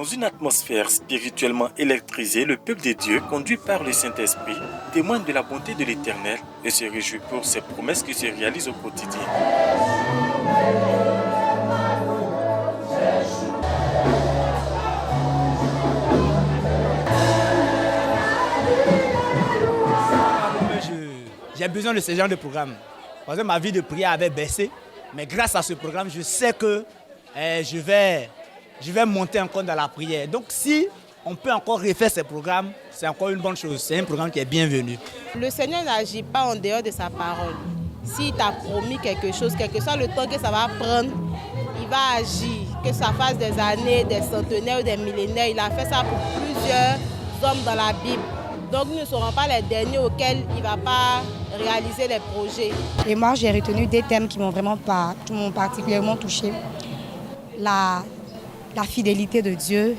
Dans une atmosphère spirituellement électrisée, le peuple de Dieu, conduit par le Saint-Esprit, témoigne de la bonté de l'Éternel et se réjouit pour ses promesses qui se réalisent au quotidien. J'ai besoin de ce genre de programme. Parce que ma vie de prière avait baissé. Mais grâce à ce programme, je sais que je vais monter encore dans la prière. Donc si on peut encore refaire ce programme, c'est encore une bonne chose. C'est un programme qui est bienvenu. Le Seigneur n'agit pas en dehors de sa parole. S'il t'a promis quelque chose, quel que soit le temps que ça va prendre, il va agir. Que ça fasse des années, des centenaires ou des millénaires, il a fait ça pour plusieurs hommes dans la Bible. Donc nous ne serons pas les derniers auxquels il ne va pas réaliser les projets. Et moi, j'ai retenu des thèmes qui m'ont particulièrement touchée. La fidélité de Dieu.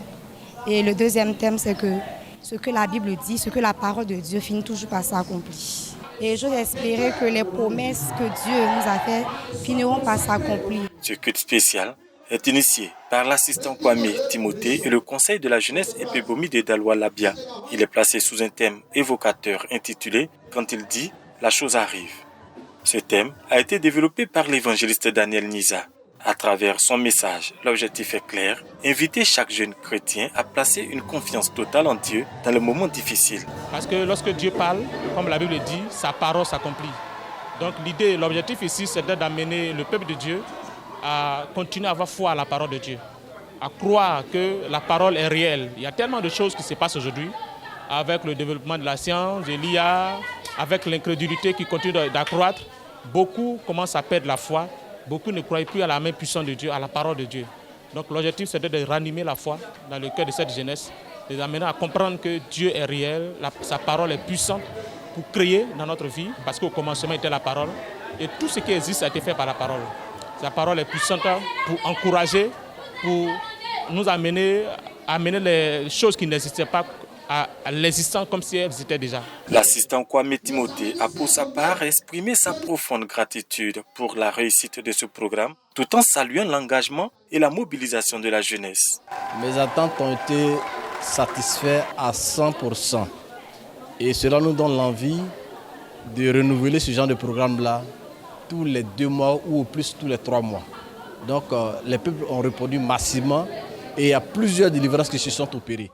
Et le deuxième thème, c'est que ce que la Bible dit, ce que la parole de Dieu finit toujours par s'accomplir. Et j'ose espérer que les promesses que Dieu nous a faites finiront par s'accomplir. Ce culte spécial est initié par l'assistant Kwame Timothée et le conseil de la jeunesse Epebomi de Daloa-Labia. Il est placé sous un thème évocateur intitulé « Quand il dit, la chose arrive ». Ce thème a été développé par l'évangéliste Daniel Niza. À travers son message, l'objectif est clair, inviter chaque jeune chrétien à placer une confiance totale en Dieu dans les moments difficiles. Parce que lorsque Dieu parle, comme la Bible dit, sa parole s'accomplit. Donc l'objectif ici, c'est d'amener le peuple de Dieu à continuer à avoir foi à la parole de Dieu, à croire que la parole est réelle. Il y a tellement de choses qui se passent aujourd'hui, avec le développement de la science, de l'IA, avec l'incrédulité qui continue d'accroître. Beaucoup commencent à perdre la foi. Beaucoup ne croient plus à la main puissante de Dieu, à la parole de Dieu. Donc l'objectif, c'est de ranimer la foi dans le cœur de cette jeunesse, de les amener à comprendre que Dieu est réel, sa parole est puissante pour créer dans notre vie, parce qu'au commencement était la parole, et tout ce qui existe a été fait par la parole. Sa parole est puissante pour encourager, pour nous amener les choses qui n'existaient pas à l'existence comme si elles étaient déjà. L'assistant Kwame Timothée a pour sa part exprimé sa profonde gratitude pour la réussite de ce programme, tout en saluant l'engagement et la mobilisation de la jeunesse. Mes attentes ont été satisfaites à 100%. Et cela nous donne l'envie de renouveler ce genre de programme-là tous les 2 mois ou au plus tous les 3 mois. Donc les peuples ont répondu massivement et il y a plusieurs délivrances qui se sont opérées.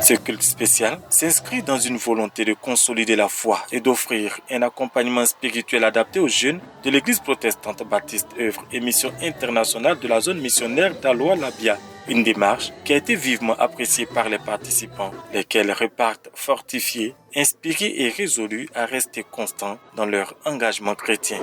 Ce culte spécial s'inscrit dans une volonté de consolider la foi et d'offrir un accompagnement spirituel adapté aux jeunes de l'Église protestante baptiste œuvre et mission internationale de la zone missionnaire d'Aloa-Labia. Une démarche qui a été vivement appréciée par les participants, lesquels repartent fortifiés, inspirés et résolus à rester constants dans leur engagement chrétien.